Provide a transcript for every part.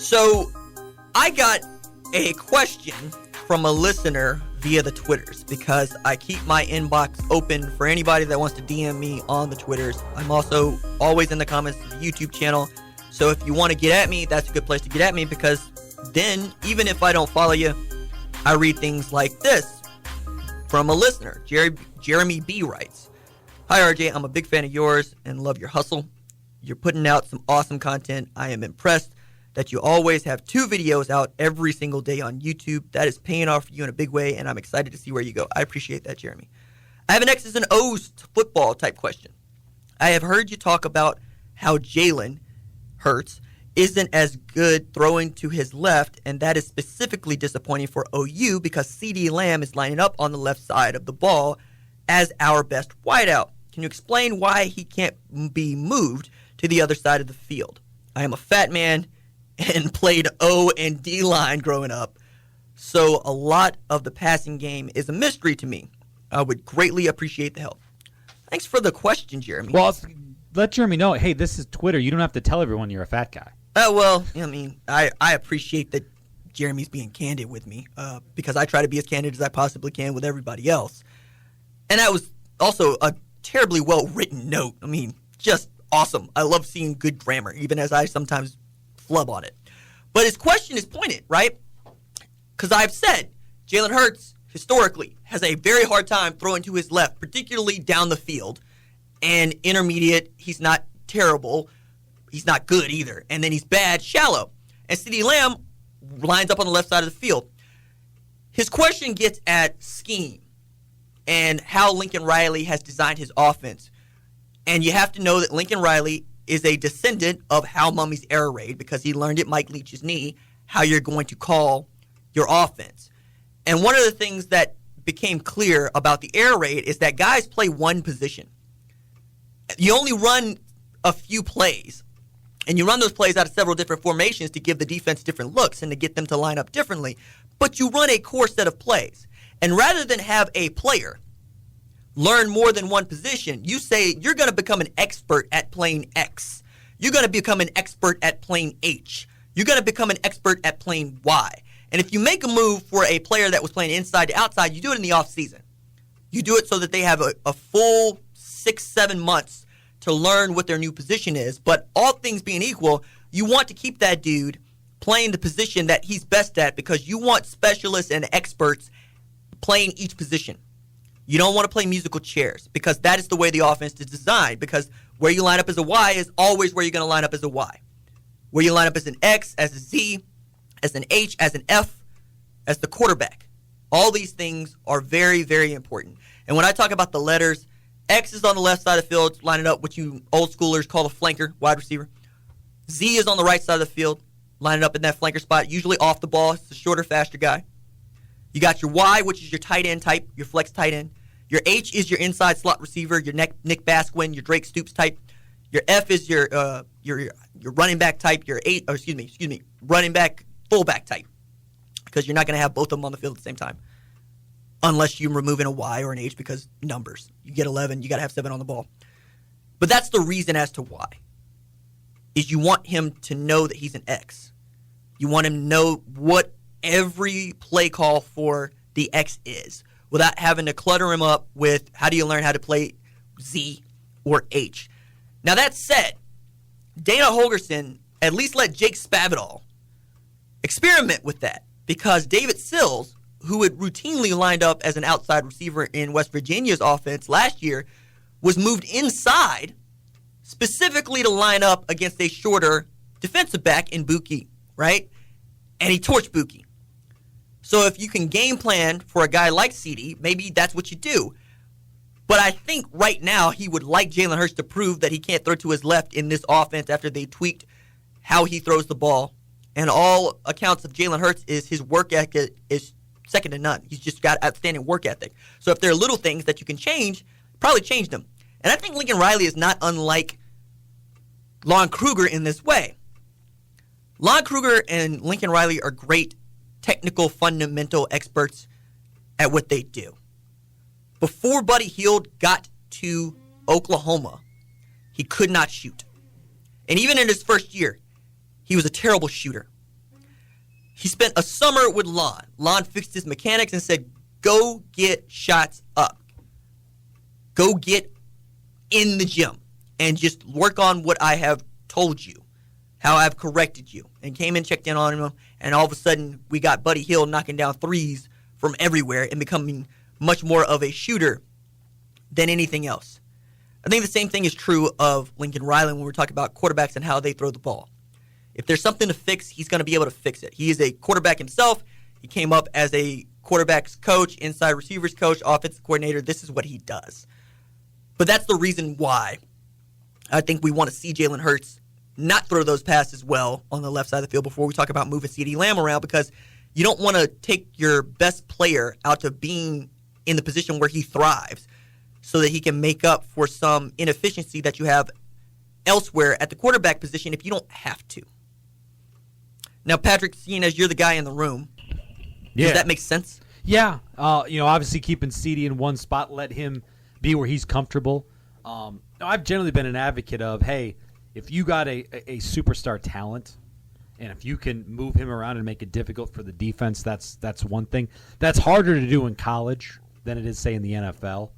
So I got a question from a listener via the Twitters because I keep my inbox open for anybody that wants to DM me on the Twitters. I'm also always in the comments of the YouTube channel. So if you want to get at me, that's a good place to get at me because then even if I don't follow you, I read things like this from a listener. Jeremy B writes, "Hi RJ, I'm a big fan of yours and love your hustle. You're putting out some awesome content. I am impressed that you always have 2 videos out every single day on YouTube. That is paying off for you in a big way, and I'm excited to see where you go." I appreciate that, Jeremy. I have an X's and O's football type question. I have heard you talk about how Jalen Hurts isn't as good throwing to his left, and that is specifically disappointing for OU because CeeDee Lamb is lining up on the left side of the ball as our best wideout. Can you explain why he can't be moved to the other side of the field? I am a fat man and played O and D line growing up, so a lot of the passing game is a mystery to me. I would greatly appreciate the help. Thanks for the question, Jeremy. Well, let Jeremy know, hey, this is Twitter. You don't have to tell everyone you're a fat guy. Well, I mean, I appreciate that Jeremy's being candid with me because I try to be as candid as I possibly can with everybody else. And that was also a terribly well-written note. I mean, just awesome. I love seeing good grammar, even as I sometimes flub on it. But his question is pointed, right? Because I've said Jalen Hurts, historically, has a very hard time throwing to his left, particularly down the field. And intermediate, he's not terrible. He's not good either. And then he's bad, shallow. And CeeDee Lamb lines up on the left side of the field. His question gets at scheme and how Lincoln Riley has designed his offense. And you have to know that Lincoln Riley is a descendant of Hal Mummy's air raid because he learned at Mike Leach's knee how you're going to call your offense. And one of the things that became clear about the air raid is that guys play one position. You only run a few plays, and you run those plays out of several different formations to give the defense different looks and to get them to line up differently, but you run a core set of plays. And rather than have a player learn more than one position, you say you're going to become an expert at playing X. You're going to become an expert at playing H. You're going to become an expert at playing Y. And if you make a move for a player that was playing inside to outside, you do it in the offseason. You do it so that they have a full 6-7 months to learn what their new position is. But all things being equal, you want to keep that dude playing the position that he's best at because you want specialists and experts playing each position. You don't want to play musical chairs because that is the way the offense is designed, because where you line up as a Y is always where you're going to line up as a Y. Where you line up as an X, as a Z, as an H, as an F, as the quarterback. All these things are very, very important. And when I talk about the letters, X is on the left side of the field, lining up what you old schoolers call a flanker, wide receiver. Z is on the right side of the field, lining up in that flanker spot, usually off the ball. It's the shorter, faster guy. You got your Y, which is your tight end type, your flex tight end. Your H is your inside slot receiver, your Nick Basquin, your Drake Stoops type. Your F is your running back type, running back fullback type, because you're not going to have both of them on the field at the same time, unless you're removing a Y or an H because numbers. You get 11, you got to have 7 on the ball. But that's the reason as to why, is you want him to know that he's an X. You want him to know what every play call for the X is without having to clutter him up with how do you learn how to play Z or H. Now that said, Dana Holgorsen at least let Jake Spavital experiment with that, because David Sills, who had routinely lined up as an outside receiver in West Virginia's offense last year, was moved inside specifically to line up against a shorter defensive back in Buki, right? And he torched Buki. So if you can game plan for a guy like CeeDee, maybe that's what you do. But I think right now he would like Jalen Hurts to prove that he can't throw to his left in this offense after they tweaked how he throws the ball. And all accounts of Jalen Hurts is his work ethic is second to none. He's just got outstanding work ethic. So if there are little things that you can change, probably change them. And I think Lincoln Riley is not unlike Lon Kruger in this way. Lon Kruger and Lincoln Riley are great technical fundamental experts at what they do. Before Buddy Hield got to Oklahoma, he could not shoot. And even in his first year, he was a terrible shooter. He spent a summer with Lon. Lon fixed his mechanics and said, go get shots up. Go get in the gym and just work on what I have told you, how I've corrected you. And came in, checked in on him, and all of a sudden we got Buddy Hield knocking down threes from everywhere and becoming much more of a shooter than anything else. I think the same thing is true of Lincoln Riley when we're talking about quarterbacks and how they throw the ball. If there's something to fix, he's going to be able to fix it. He is a quarterback himself. He came up as a quarterback's coach, inside receivers coach, offensive coordinator. This is what he does. But that's the reason why I think we want to see Jalen Hurts not throw those passes well on the left side of the field before we talk about moving CeeDee Lamb around, because you don't want to take your best player out to being in the position where he thrives so that he can make up for some inefficiency that you have elsewhere at the quarterback position if you don't have to. Now, Patrick, seeing as you're the guy in the room, does that make sense? Yeah. Obviously keeping CeeDee in one spot, let him be where he's comfortable. I've generally been an advocate of, hey, if you got a superstar talent, and if you can move him around and make it difficult for the defense, that's one thing. That's harder to do in college than it is, say, in the NFL,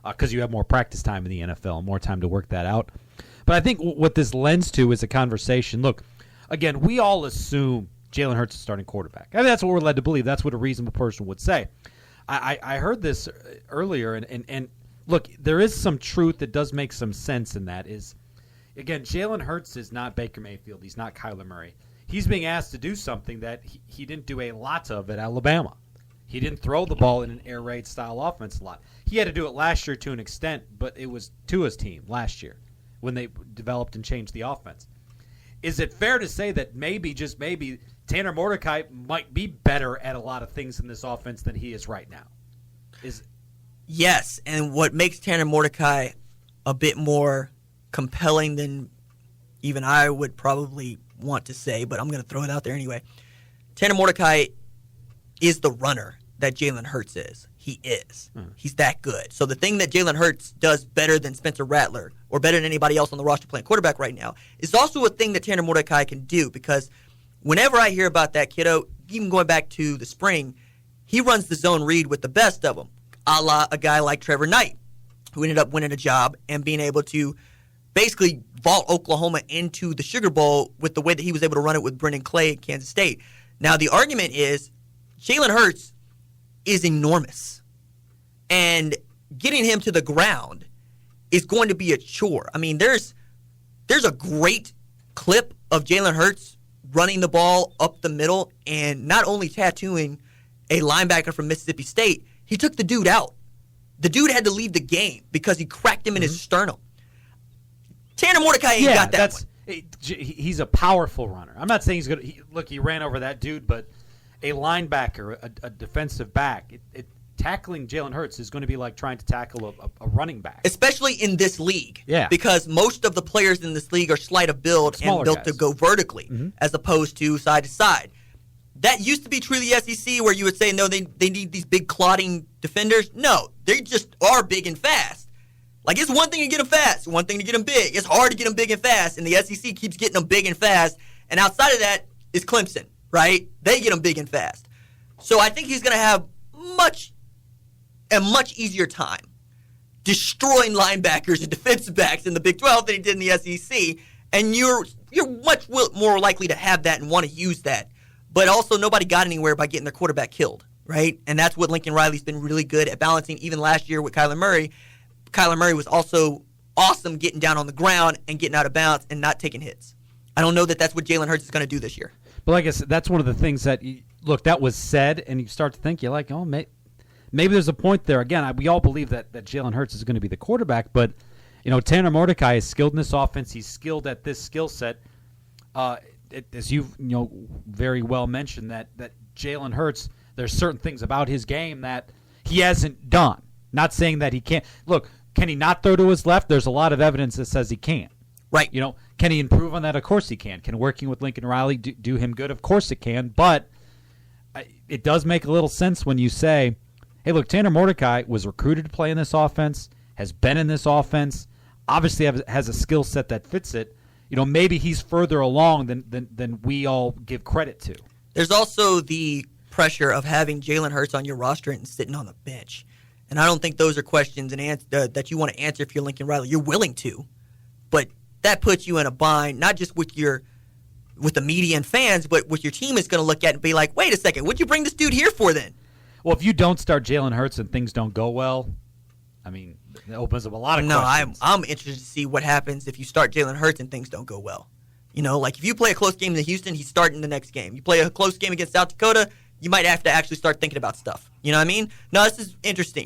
because you have more practice time in the NFL, more time to work that out. But I think what this lends to is a conversation. Look, again, we all assume Jalen Hurts is starting quarterback. I mean, that's what we're led to believe. That's what a reasonable person would say. I heard this earlier, and look, there is some truth that does make some sense in that is, again, Jalen Hurts is not Baker Mayfield. He's not Kyler Murray. He's being asked to do something that he didn't do a lot of at Alabama. He didn't throw the ball in an air raid style offense a lot. He had to do it last year to an extent, but it was Tua's team last year when they developed and changed the offense. Is it fair to say that maybe, just maybe, Tanner Mordecai might be better at a lot of things in this offense than he is right now? Yes, and what makes Tanner Mordecai a bit more compelling than even I would probably want to say, but I'm going to throw it out there anyway. Tanner Mordecai is the runner that Jalen Hurts is. He is. He's that good. So the thing that Jalen Hurts does better than Spencer Rattler or better than anybody else on the roster playing quarterback right now is also a thing that Tanner Mordecai can do, because whenever I hear about that kiddo, even going back to the spring, he runs the zone read with the best of them, a la a guy like Trevor Knight, who ended up winning a job and being able to basically vault Oklahoma into the Sugar Bowl with the way that he was able to run it with Brendan Clay at Kansas State. Now, the argument is Jalen Hurts is enormous, and getting him to the ground is going to be a chore. I mean, there's a great clip of Jalen Hurts running the ball up the middle and not only tattooing a linebacker from Mississippi State, he took the dude out. The dude had to leave the game because he cracked him in his sternum. Tanner Mordecai ain't got that one. He's a powerful runner. I'm not saying he's good. He ran over that dude, but a linebacker, a defensive back, tackling Jalen Hurts is going to be like trying to tackle a running back. Especially in this league. Yeah. Because most of the players in this league are slight of build Smaller and built guys. to go vertically as opposed to side to side. That used to be true of the SEC, where you would say, no, they need these big clotting defenders. No, they just are big and fast. Like, it's one thing to get them fast, one thing to get them big. It's hard to get them big and fast, and the SEC keeps getting them big and fast. And outside of that is Clemson, right? They get them big and fast. So I think he's going to have a much easier time destroying linebackers and defensive backs in the Big 12 than he did in the SEC. And you're much more likely to have that and want to use that. But also, nobody got anywhere by getting their quarterback killed, right? And that's what Lincoln Riley's been really good at balancing. Even last year with Kyler Murray, Kyler Murray was also awesome getting down on the ground and getting out of bounds and not taking hits. I don't know that that's what Jalen Hurts is going to do this year. But like I said, that's one of the things that, look, that was said, and you start to think, you're like, oh, maybe there's a point there. Again, we all believe that Jalen Hurts is going to be the quarterback, but Tanner Mordecai is skilled in this offense. He's skilled at this skill set. As you've very well mentioned, that Jalen Hurts, there's certain things about his game that he hasn't done. Not saying that he can't. Look, can he not throw to his left? There's a lot of evidence that says he can. Right. Can he improve on that? Of course he can. Can working with Lincoln Riley do him good? Of course it can. But it does make a little sense when you say, hey, look, Tanner Mordecai was recruited to play in this offense, has been in this offense, obviously has a skill set that fits it. Maybe he's further along than we all give credit to. There's also the pressure of having Jalen Hurts on your roster and sitting on the bench. And I don't think those are questions that you want to answer if you're Lincoln Riley. You're willing to, but that puts you in a bind, not just with the media and fans, but with your team is going to look at it and be like, wait a second, what'd you bring this dude here for then? Well, if you don't start Jalen Hurts and things don't go well, I mean, it opens up a lot of questions. I'm interested to see what happens if you start Jalen Hurts and things don't go well. You know, like if you play a close game in Houston, he's starting the next game. You play a close game against South Dakota, you might have to actually start thinking about stuff. You know what I mean? No, this is interesting.